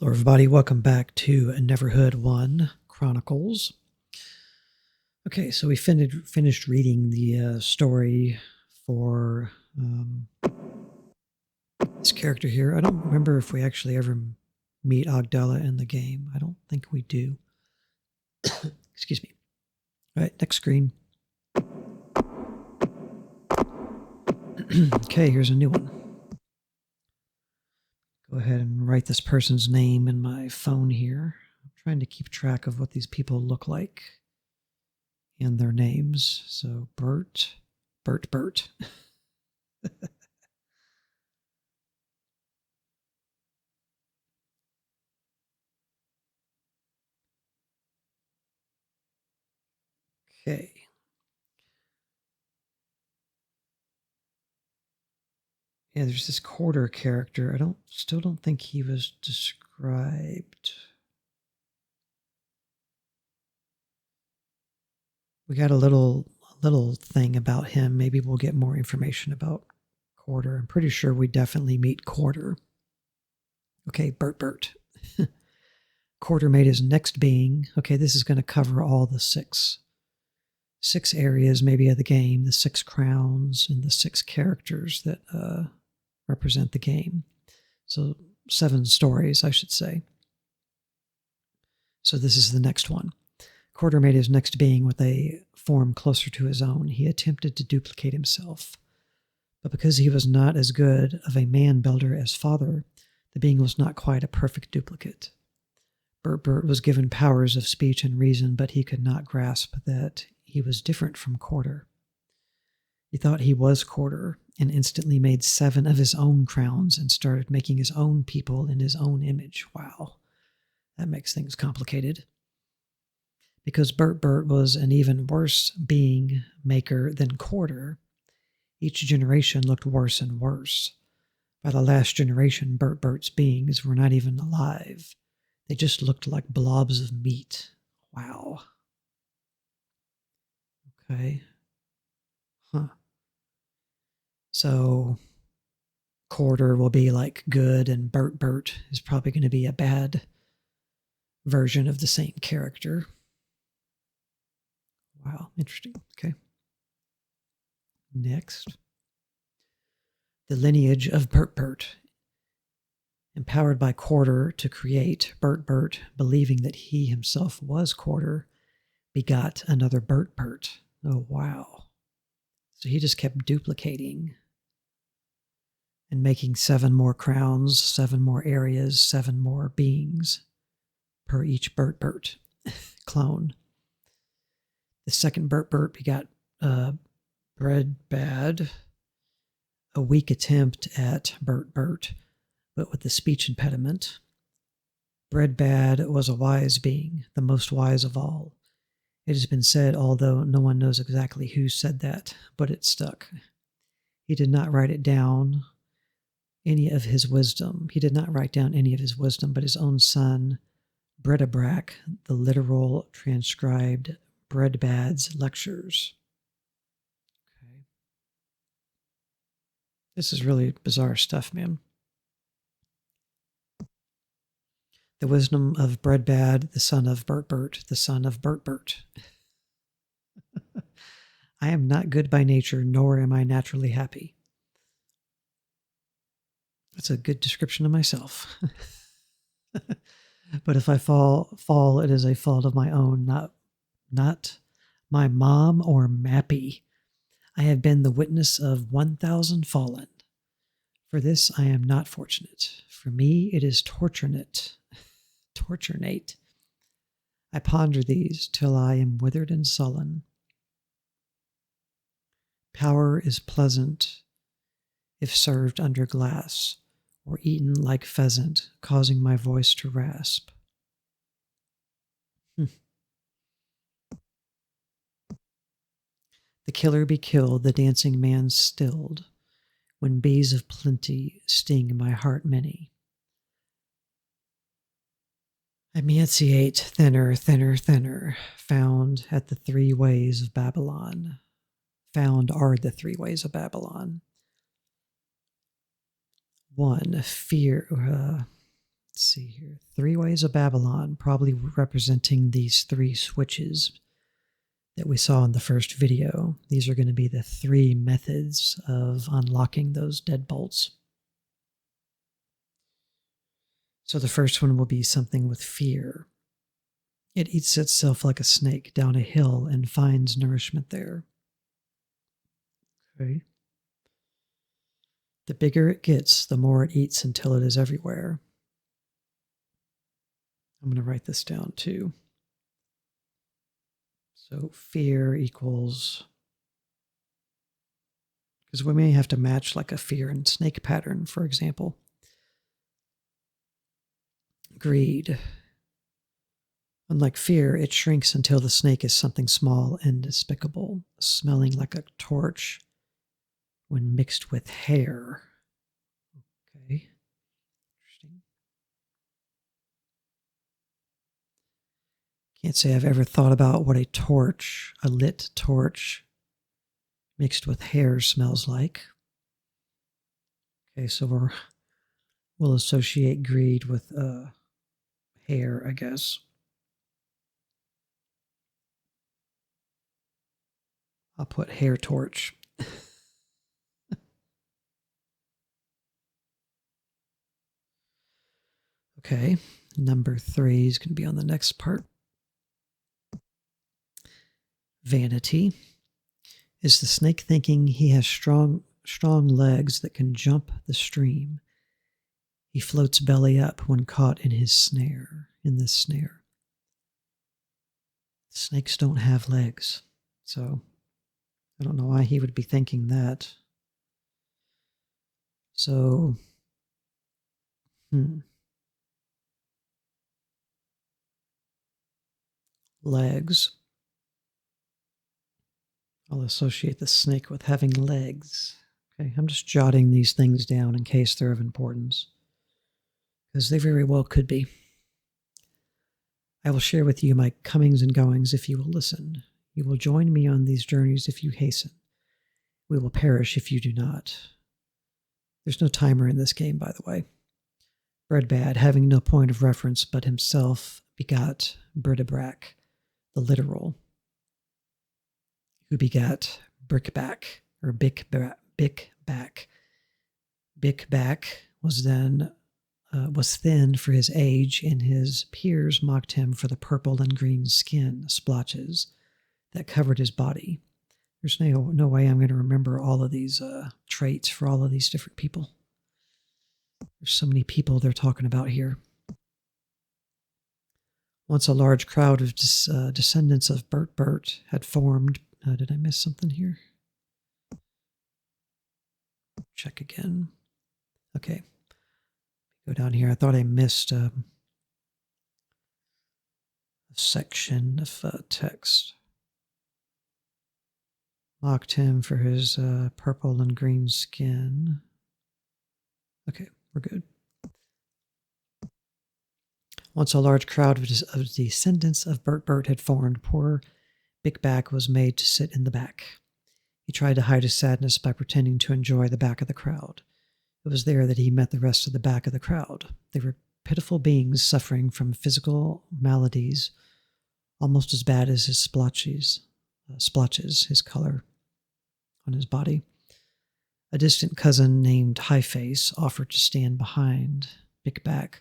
Hello everybody, welcome back to Neverhood 1 Chronicles. Okay, so we finished reading the story for this character here. I don't remember if we actually ever meet Ogdella in the game. I don't think we do. Excuse me. All right, next screen. Okay, here's a new one. Go ahead and write this person's name in my phone here. I'm trying to keep track of what these people look like and their names. So Bert. Okay. Yeah, there's this quarter character. Still don't think he was described. We got a little thing about him. Maybe we'll get more information about Quarter. I'm pretty sure we definitely meet Quarter. Okay, Bert. Quarter made his next being. Okay, this is going to cover all the six areas maybe of the game, the 6 crowns and the 6 characters that represent the game. So 7 stories, I should say. So this is the next one. Quarter made his next being with a form closer to his own. He attempted to duplicate himself. But because he was not as good of a man builder as Father, the being was not quite a perfect duplicate. Bert was given powers of speech and reason, but he could not grasp that he was different from Quarter. He thought he was Quarter and instantly made 7 of his own crowns and started making his own people in his own image. Wow, that makes things complicated. Because Bert was an even worse being maker than Quarter, each generation looked worse and worse. By the last generation, Bert's beings were not even alive. They just looked like blobs of meat. Wow. Okay. Huh. So Quarter will be like good, and Bert is probably going to be a bad version of the same character. Wow, interesting. Okay. Next. The lineage of Bert. Empowered by Quarter to create, Bert, believing that he himself was Quarter, begot another Bert. Oh, wow. So he just kept duplicating and making 7 more crowns, 7 more areas, 7 more beings per each Bert clone. The second Bert begot Breadbad, a weak attempt at Bert, but with the speech impediment. Breadbad was a wise being, the most wise of all. It has been said, although no one knows exactly who said that, but it stuck. He did not write down any of his wisdom, but his own son, Bredabrack, the literal transcribed Breadbad's lectures. Okay. This is really bizarre stuff, man. The wisdom of Breadbad, the son of Bert, the son of Bert. I am not good by nature, nor am I naturally happy. That's a good description of myself. But if I fall, it is a fault of my own, not my mom or Mappy. I have been the witness of 1,000 fallen. For this I am not fortunate. For me it is torturenate. I ponder these till I am withered and sullen. Power is pleasant if served under glass, or eaten like pheasant, causing my voice to rasp. The killer be killed, the dancing man stilled, when bees of plenty sting my heart many. I emaciate thinner, found at the 3 ways of Babylon. Found are the 3 ways of Babylon. 1, fear. let's see here. 3 Ways of Babylon, probably representing these 3 switches that we saw in the first video. These are going to be the 3 methods of unlocking those deadbolts. So the first one will be something with fear. It eats itself like a snake down a hill and finds nourishment there. Okay. The bigger it gets, the more it eats until it is everywhere. I'm going to write this down too. So fear equals, because we may have to match like a fear and snake pattern, for example. Greed. Unlike fear, it shrinks until the snake is something small and despicable, smelling like a torch when mixed with hair. Okay. Interesting. Can't say I've ever thought about what a lit torch mixed with hair smells like. Okay, so we'll associate greed with hair, I guess. I'll put hair torch. Okay, number 3 is going to be on the next part. Vanity. Is the snake thinking he has strong legs that can jump the stream? He floats belly up when caught in this snare. Snakes don't have legs, so I don't know why he would be thinking that. So, legs. I'll associate the snake with having legs. Okay, I'm just jotting these things down in case they're of importance, because they very well could be. I will share with you my comings and goings if you will listen. You will join me on these journeys if you hasten. We will perish if you do not. There's no timer in this game, by the way. Breadbad, having no point of reference but himself, begot Bridabrack, the literal, who begat Brickback, or Bickback. Bickback was thin for his age, and his peers mocked him for the purple and green skin splotches that covered his body. There's no way I'm going to remember all of these traits for all of these different people. There's so many people they're talking about here. Once a large crowd of descendants of Bert had formed. Did I miss something here? Check again. Okay. Go down here. I thought I missed a section of text. Mocked him for his purple and green skin. Okay, we're good. Once a large crowd of descendants of Bert had formed, poor Bickback was made to sit in the back. He tried to hide his sadness by pretending to enjoy the back of the crowd. It was there that he met the rest of the back of the crowd. They were pitiful beings suffering from physical maladies, almost as bad as his splotches, his color on his body. A distant cousin named Highface offered to stand behind Bickback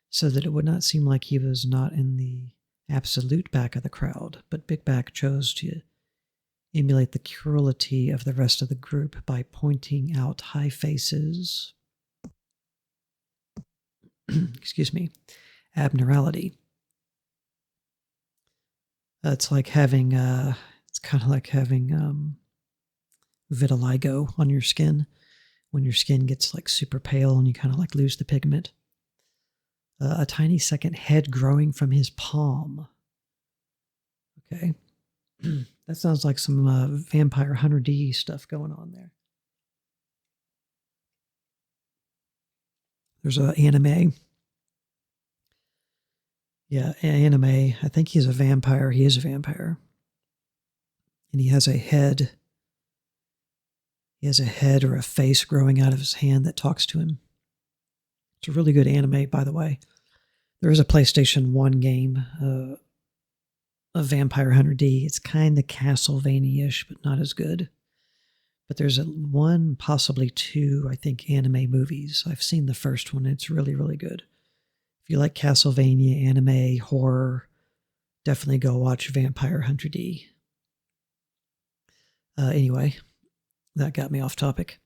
so that it would not seem like he was not in the absolute back of the crowd, but Bickback chose to emulate the cruelty of the rest of the group by pointing out Highface's abnormality. It's like having it's kind of like having vitiligo on your skin, when your skin gets like super pale and you kind of like lose the pigment. A tiny second head growing from his palm. Okay. That sounds like some Vampire Hunter D stuff going on there. There's an anime. Yeah, anime. I think he's a vampire. He is a vampire. And he has a head. He has a head or a face growing out of his hand that talks to him. It's a really good anime, by the way. There is a PlayStation 1 game, of Vampire Hunter D. It's kind of Castlevania-ish, but not as good. But there's one, possibly two, I think, anime movies. I've seen the first one. It's really, really good. If you like Castlevania, anime, horror, definitely go watch Vampire Hunter D. Anyway, that got me off topic.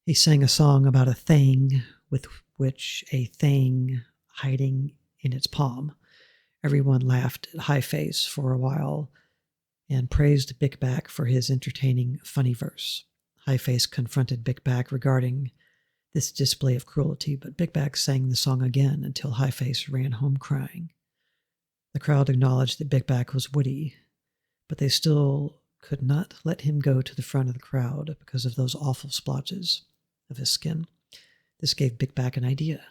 He sang a song about a thing with which a thing hiding in its palm. Everyone laughed at High Face for a while and praised Big Back for his entertaining, funny verse. High Face confronted Big Back regarding this display of cruelty, but Big Back sang the song again until High Face ran home crying. The crowd acknowledged that Big Back was witty, but they still could not let him go to the front of the crowd because of those awful splotches of his skin. This gave Big Back an idea.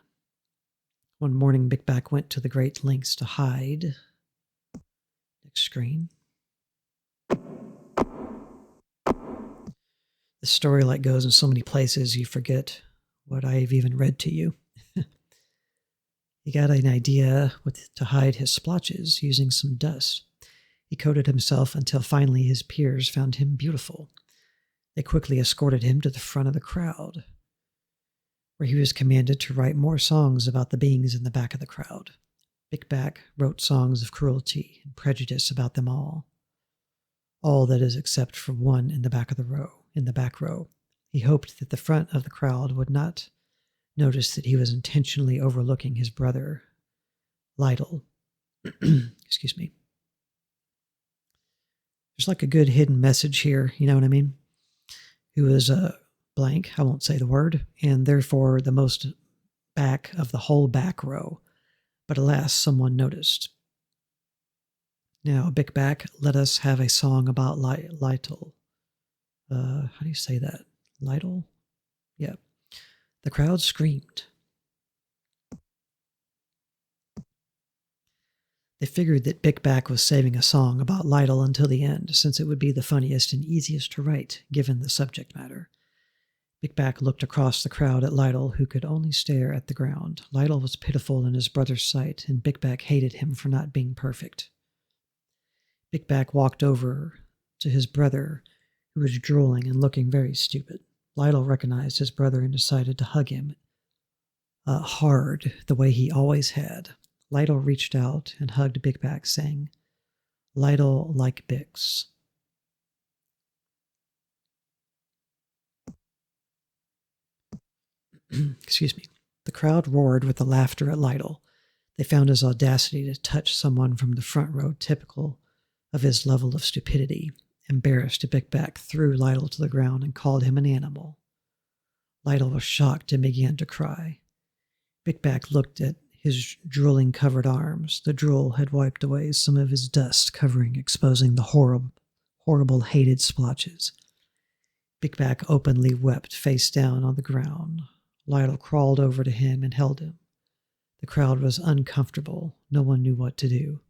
One morning, Big Back went to the great lengths to hide. Next screen. The story like goes in so many places you forget what I've even read to you. He got an idea to hide his splotches using some dust. He coated himself until finally his peers found him beautiful. They quickly escorted him to the front of the crowd, where he was commanded to write more songs about the beings in the back of the crowd. Big Back wrote songs of cruelty and prejudice about them all that is except for one in the back row. He hoped that the front of the crowd would not notice that he was intentionally overlooking his brother, Lytle. Excuse me. There's like a good hidden message here, you know what I mean? Who is blank, I won't say the word, and therefore the most back of the whole back row. But alas, someone noticed. Now, Big Back, let us have a song about Lytle. How do you say that? Lytle? Yeah. The crowd screamed. They figured that Big Back was saving a song about Lytle until the end, since it would be the funniest and easiest to write, given the subject matter. Big Back looked across the crowd at Lytle, who could only stare at the ground. Lytle was pitiful in his brother's sight, and Big Back hated him for not being perfect. Big Back walked over to his brother, who was drooling and looking very stupid. Lytle recognized his brother and decided to hug him hard, the way he always had. Lytle reached out and hugged Big Back, saying, "Lytle like Bix." Excuse me. The crowd roared with the laughter at Lytle. They found his audacity to touch someone from the front row typical of his level of stupidity. Embarrassed, Big Back threw Lytle to the ground and called him an animal. Lytle was shocked and began to cry. Big Back looked at his drooling-covered arms. The drool had wiped away some of his dust covering, exposing the horrible, hated splotches. Big Back openly wept face down on the ground. Lytle crawled over to him and held him. The crowd was uncomfortable. No one knew what to do.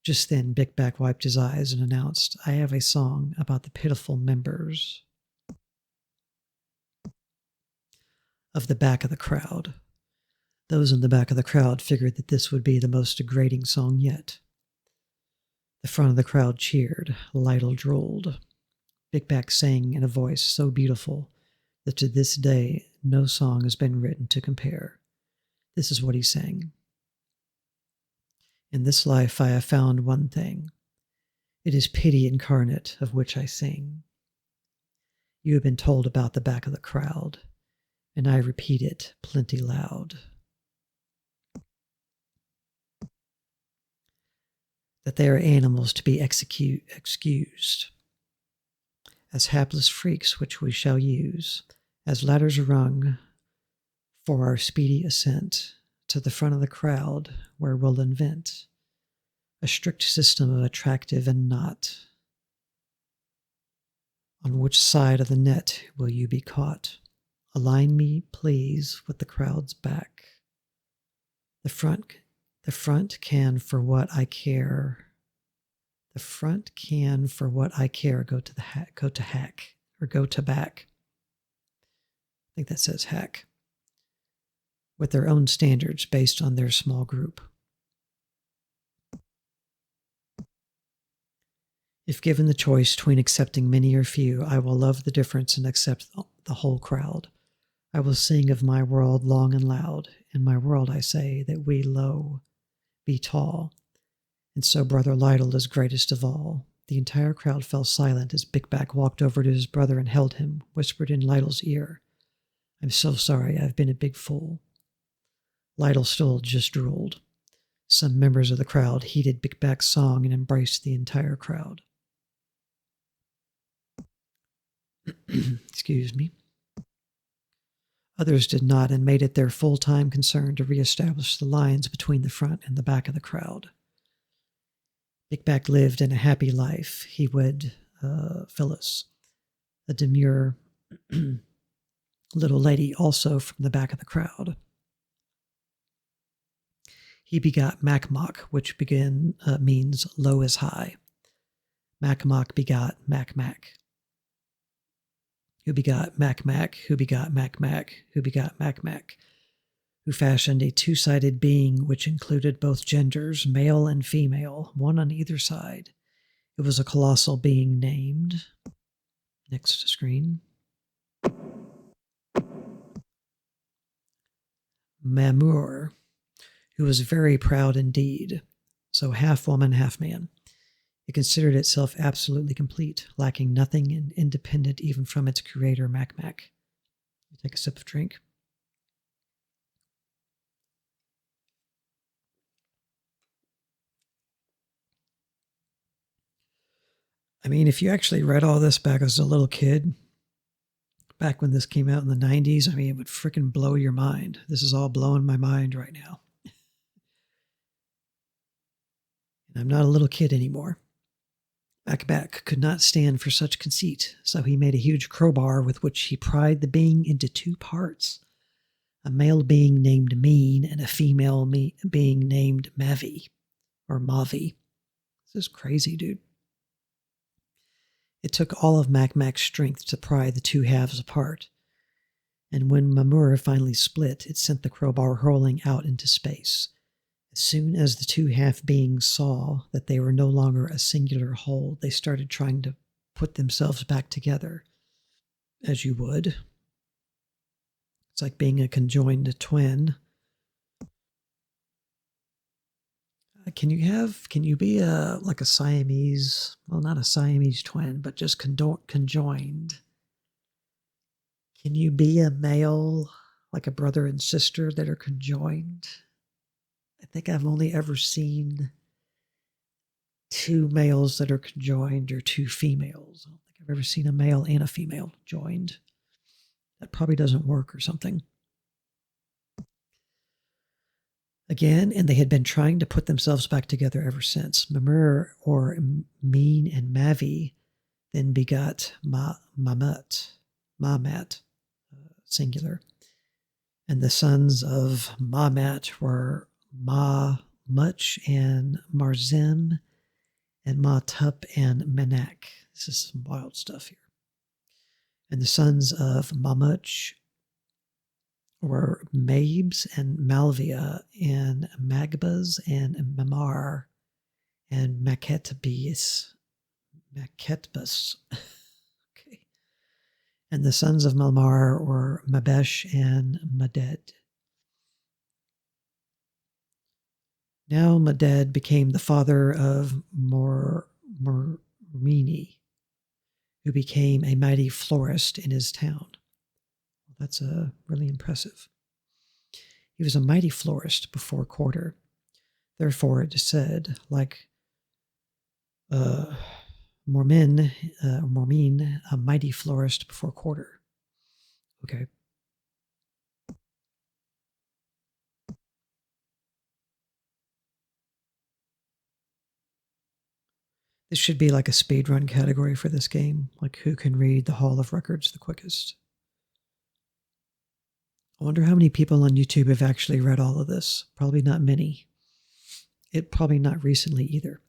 Just then, Big Back wiped his eyes and announced, "I have a song about the pitiful members of the back of the crowd." Those in the back of the crowd figured that this would be the most degrading song yet. The front of the crowd cheered. Lytle drooled. Big Back sang in a voice so beautiful that to this day no song has been written to compare. This is what he sang. "In this life I have found one thing. It is pity incarnate of which I sing. You have been told about the back of the crowd, and I repeat it plenty loud. That they are animals to be excused, as hapless freaks which we shall use, as ladders rung for our speedy ascent to the front of the crowd, where we'll invent a strict system of attractive and not. On which side of the net will you be caught? Align me, please, with the crowd's back. The front can for what I care. The front can for what I care go to back. I think that says hack. with their own standards based on their small group. If given the choice between accepting many or few, I will love the difference and accept the whole crowd. I will sing of my world long and loud. In my world I say that we low be tall. And so Brother Lytle is greatest of all. The entire crowd fell silent as Big Back walked over to his brother and held him, whispered in Lytle's ear, I'm so sorry, I've been a big fool. Lytle still just drooled. Some members of the crowd heeded Big Back's song and embraced the entire crowd. Excuse me. Others did not and made it their full-time concern to reestablish the lines between the front and the back of the crowd. Big Back lived in a happy life. He wed Phyllis, a demure little lady also from the back of the crowd. He begot Macmock, which means low is high. Macmock begot Macmac, who begot Macmac, who begot Macmac, who begot Macmac, who fashioned a two-sided being which included both genders, male and female, one on either side. It was a colossal being named, next screen, Mamur, who was very proud indeed, so half woman, half man. It considered itself absolutely complete, lacking nothing and independent even from its creator, Macmac. Take a sip of drink. I mean, if you actually read all this back as a little kid, back when this came out in the 90s, I mean, it would freaking blow your mind. This is all blowing my mind right now. And I'm not a little kid anymore. Macmac could not stand for such conceit, so he made a huge crowbar with which he pried the being into two parts, a male being named Mean and a female being named Mavi, or Mavi. This is crazy, dude. It took all of Macmac's strength to pry the two halves apart, and when Mamur finally split, it sent the crowbar hurling out into space. As soon as the two half beings saw that they were no longer a singular whole, they started trying to put themselves back together, as you would. It's like being a conjoined twin. Can you be like a Siamese, well, not a Siamese twin, but just conjoined? Can you be a male, like a brother and sister that are conjoined? I think I've only ever seen two males that are conjoined or two females. I don't think I've ever seen a male and a female joined. That probably doesn't work or something. Again, and they had been trying to put themselves back together ever since. Mamur, or Mean, and Mavi then begot Mamat, singular. And the sons of Mamat were Ma-Much and Marzim and Ma-Tup and Menak. This is some wild stuff here. And the sons of Ma-Much were Mabes and Malvia and Magbas and Mamar and Maketbus. Okay. And the sons of Malmar were Mabesh and Maded. Now Maded became the father of Mormini, who became a mighty florist in his town. That's really impressive. He was a mighty florist before quarter. Therefore, it is said, like Mormin, a mighty florist before quarter. Okay. This should be like a speedrun category for this game, like who can read the Hall of Records the quickest. I wonder how many people on YouTube have actually read all of this. Probably not many. Probably not recently either.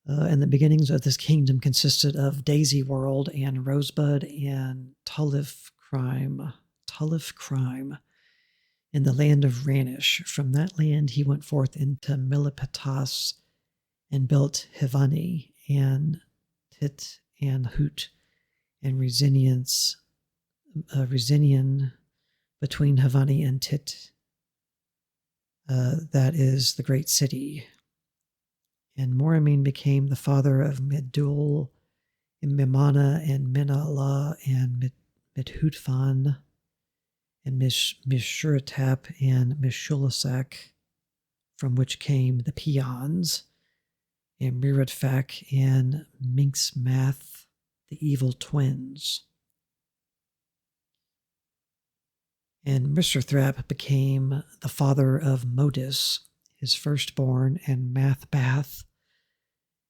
And the beginnings of this kingdom consisted of Daisy World and Rosebud and Tulif Crime. in the land of Ranish. From that land he went forth into Milipatas and built Hivani and Tit and Hut and Resinian between Havani and Tit. That is the great city. And Moramin became the father of Medul, and Mimana, and Menala, and Midhutfan, and Mishuratap, and Mishulasak, from which came the Peons, and Miradfak, and Minxmath, the evil twins. And Misrthrap became the father of Modis, his firstborn, and Mathbath,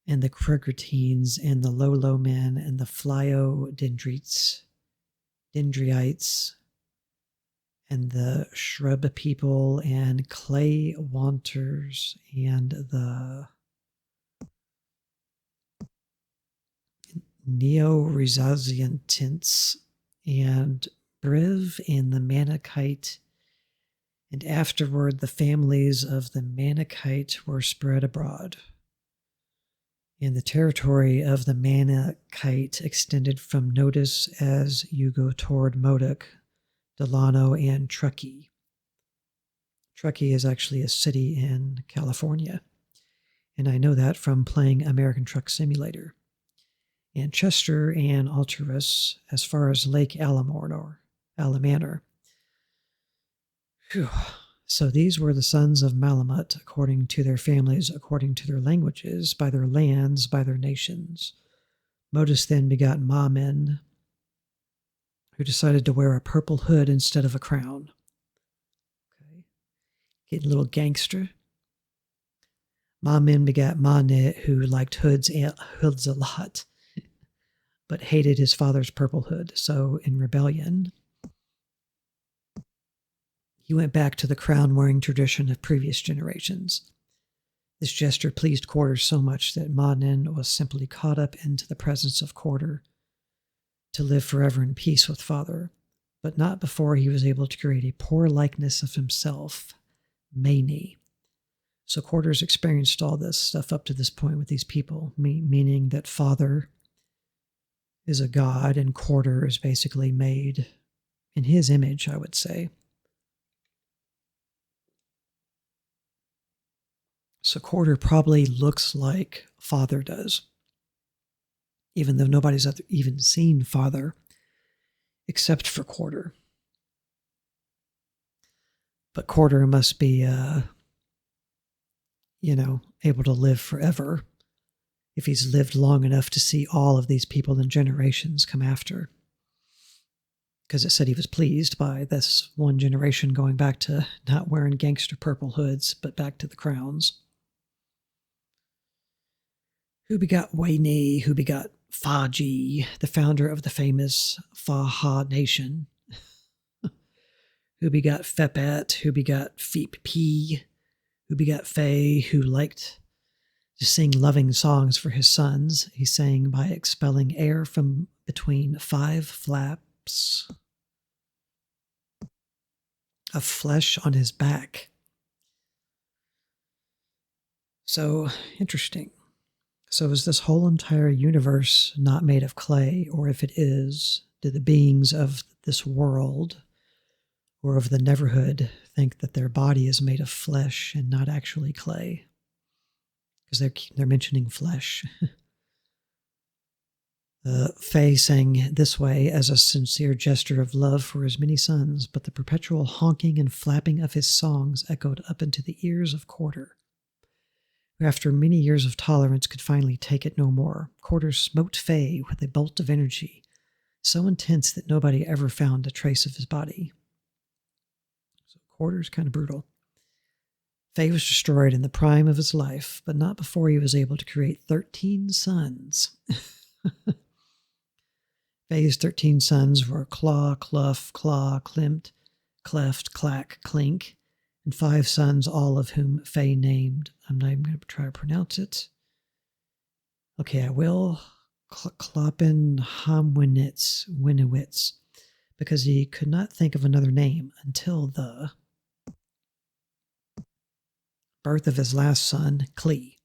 and the Krugratines, and the Lolo men, and the Flyodendrites, and the Shrub people, and Clay Wanters, and the Neo-Rezaziantins, and Briv, and the Manakite. And afterward the families of the Manakite were spread abroad. And the territory of the Manakite extended from Nodus as you go toward Modoc, Delano, and Truckee. Truckee is actually a city in California, and I know that from playing American Truck Simulator. And Chester and Alterus, as far as Lake Alamanor. Whew. So these were the sons of Malamut, according to their families, according to their languages, by their lands, by their nations. Modus then begot Mamin, who decided to wear a purple hood instead of a crown. Okay. Getting a little gangster. Mamin begat Mane, who liked hoods a lot, but hated his father's purple hood. So in rebellion, he went back to the crown-wearing tradition of previous generations. This gesture pleased Quarter so much that Manin was simply caught up into the presence of Quarter to live forever in peace with Father, but not before he was able to create a poor likeness of himself, Mani. So Quarter's experienced all this stuff up to this point with these people, meaning that Father is a god and Quarter is basically made in his image, I would say. So Quarter probably looks like Father does, even though nobody's even seen Father except for Quarter. But Quarter must be, able to live forever if he's lived long enough to see all of these people and generations come after. Because it said he was pleased by this one generation going back to not wearing gangster purple hoods, but back to the crowns. Who begot Wayne, who begot Faji, the founder of the famous Faha Nation, who begot Fepet, who begot Feep P, who begot Faye, who liked to sing loving songs for his sons. He sang by expelling air from between 5 flaps of flesh on his back. So interesting. So is this whole entire universe not made of clay? Or if it is, do the beings of this world or of the Neverhood think that their body is made of flesh and not actually clay? Because they're mentioning flesh. Faye sang this way as a sincere gesture of love for his many sons, but the perpetual honking and flapping of his songs echoed up into the ears of Quarter, who after many years of tolerance could finally take it no more. Quarter smote Faye with a bolt of energy, so intense that nobody ever found a trace of his body. So Quarter's kind of brutal. Faye was destroyed in the prime of his life, but not before he was able to create 13 sons. Faye's 13 sons were Claw, Cluff, Claw, Klimt, Cleft, Clack, Clink, and 5 sons, all of whom Faye named. I'm not even going to try to pronounce it. Okay, I will. Kloppen Winowitz, because he could not think of another name until the birth of his last son, Clee.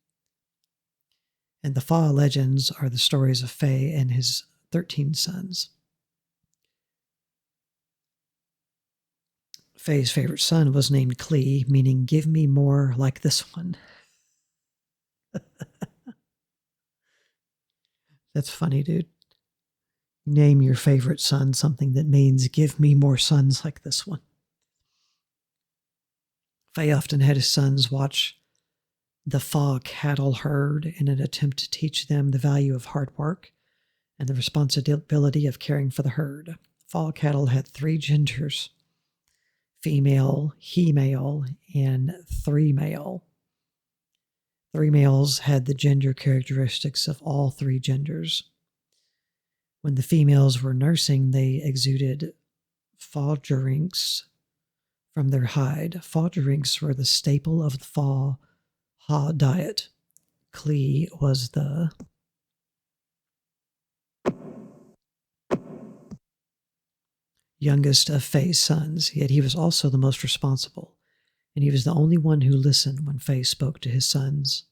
And the Fa legends are the stories of Fae and his 13 sons. Faye's favorite son was named Clee, meaning give me more like this one. That's funny, dude. Name your favorite son something that means give me more sons like this one. Faye often had his sons watch the Fa cattle herd in an attempt to teach them the value of hard work and the responsibility of caring for the herd. Fa cattle had 3 genders: female, he-male, and 3 male. 3 males had the gender characteristics of all 3 genders. When the females were nursing, they exuded fodgerinks from their hide. Fodgerinks were the staple of the Fa Ha diet. Clee was the youngest of Faye's sons, yet he was also the most responsible, and he was the only one who listened when Faye spoke to his sons.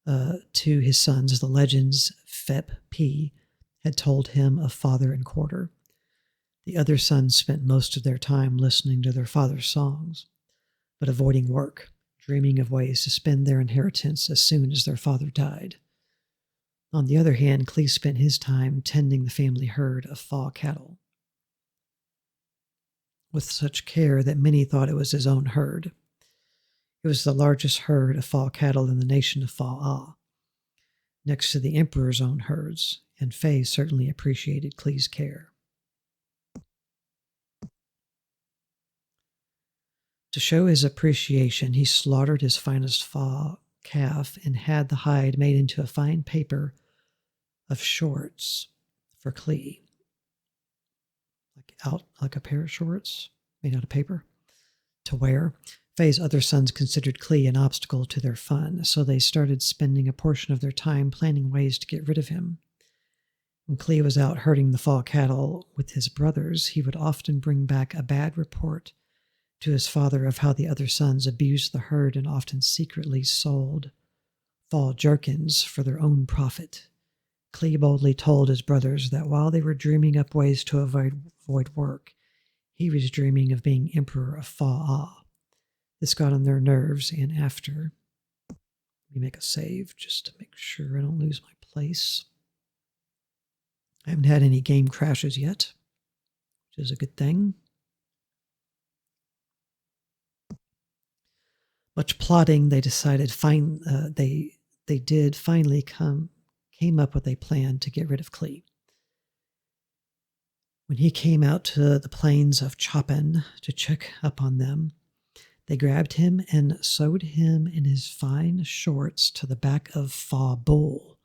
The legends Fep P had told him of father and quarter. The other sons spent most of their time listening to their father's songs, but avoiding work, dreaming of ways to spend their inheritance as soon as their father died. On the other hand, Clee spent his time tending the family herd of Fa cattle, with such care that many thought it was his own herd. It was the largest herd of Fa cattle in the nation of Fa'a, next to the emperor's own herds, and Faye certainly appreciated Clee's care. To show his appreciation, he slaughtered his finest Fa calf and had the hide made into a fine paper of shorts for Clee. Like a pair of shorts made out of paper to wear. Faye's other sons considered Clee an obstacle to their fun, so they started spending a portion of their time planning ways to get rid of him. When Clee was out herding the Fa cattle with his brothers, he would often bring back a bad report to his father of how the other sons abused the herd and often secretly sold Fa jerkins for their own profit. Clee boldly told his brothers that while they were dreaming up ways to avoid work, he was dreaming of being emperor of Fa'a. This got on their nerves, and after, let me make a save just to make sure I don't lose my place. I haven't had any game crashes yet, which is a good thing. Much plotting, they decided they did finally came up with a plan to get rid of Clee. When he came out to the plains of Chopin to check up on them, they grabbed him and sewed him in his fine shorts to the back of Fa Bull.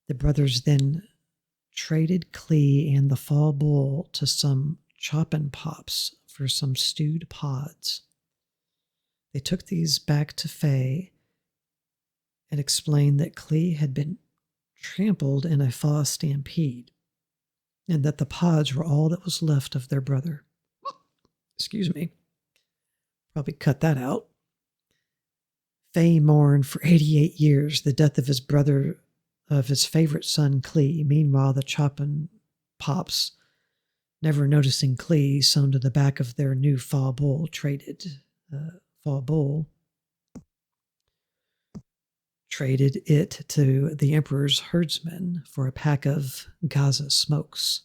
The brothers then traded Clee and the Fa Bull to some Chopin pops for some stewed pods. They took these back to Faye and explained that Clee had been trampled in a Fa stampede, and that the pods were all that was left of their brother. Excuse me. Probably cut that out. Faye mourned for 88 years the death of his brother, of his favorite son, Clee. Meanwhile, the Chopin pops, never noticing Clee sewn to the back of their new Fa Bull, traded it to the emperor's herdsmen for a pack of Gaza smokes.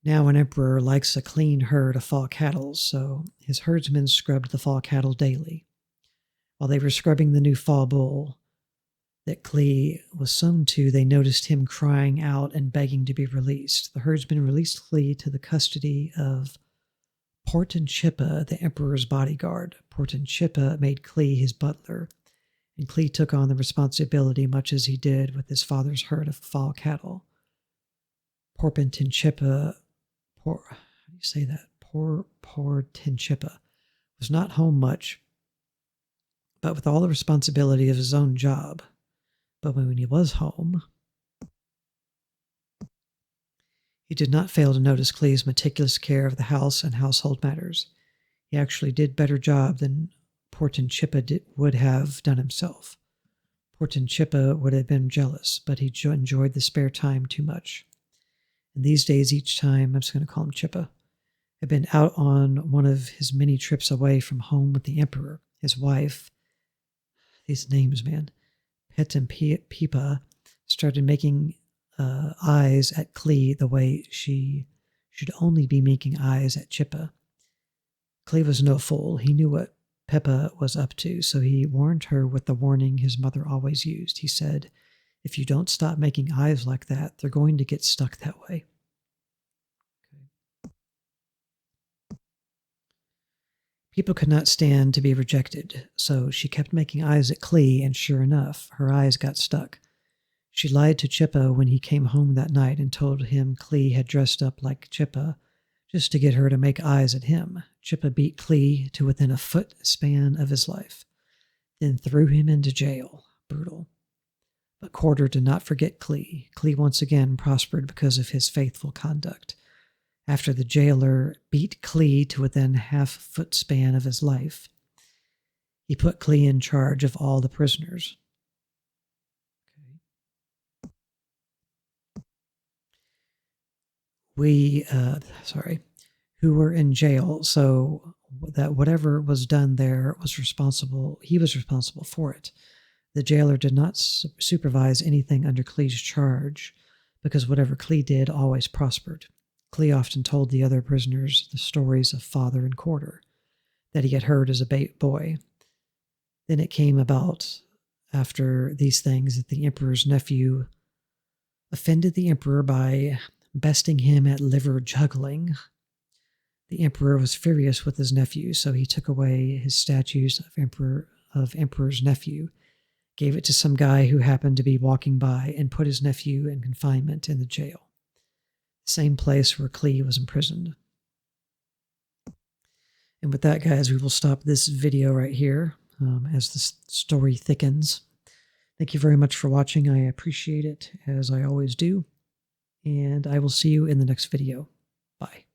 Now an emperor likes a clean herd of Fa cattle, so his herdsmen scrubbed the Fa cattle daily. While they were scrubbing the new Fa Bull that Clee was sewn to, they noticed him crying out and begging to be released. The herdsmen released Clee to the custody of Portinchippa, the emperor's bodyguard. Portinchippa made Clee his butler, and Clee took on the responsibility much as he did with his father's herd of Fa cattle. Portinchippa was not home much, but with all the responsibility of his own job. But when he was home, he did not fail to notice Clee's meticulous care of the house and household matters. He actually did a better job than Portinchippa would have done himself. Portinchippa would have been jealous, but he enjoyed the spare time too much. And these days, each time, I'm just going to call him Chippa, had been out on one of his many trips away from home with the emperor, his wife. These names, man. Pet and Pipa started making eyes at Klee the way she should only be making eyes at Chippa. Klee was no fool. He knew what Peppa was up to, so he warned her with the warning his mother always used. He said, "If you don't stop making eyes like that, they're going to get stuck that way." People could not stand to be rejected, so she kept making eyes at Klee, and sure enough, her eyes got stuck. She lied to Chippa when he came home that night and told him Klee had dressed up like Chippa just to get her to make eyes at him. Chippa beat Klee to within a foot span of his life, then threw him into jail. Brutal. But Quarter did not forget Klee. Klee once again prospered because of his faithful conduct. After the jailer beat Klee to within half-foot span of his life, he put Klee in charge of all the prisoners. Who were in jail, so that whatever was done there he was responsible for it. The jailer did not supervise anything under Klee's charge, because whatever Klee did always prospered. Klee often told the other prisoners the stories of Father and Quarter that he had heard as a boy. Then it came about after these things that the emperor's nephew offended the emperor by besting him at liver juggling. The emperor was furious with his nephew, so he took away his statues of emperor's nephew, gave it to some guy who happened to be walking by, and put his nephew in confinement in the jail, the same place where Klee was imprisoned. And with that, guys, we will stop this video right here as the story thickens. Thank you very much for watching. I appreciate it, as I always do. And I will see you in the next video. Bye.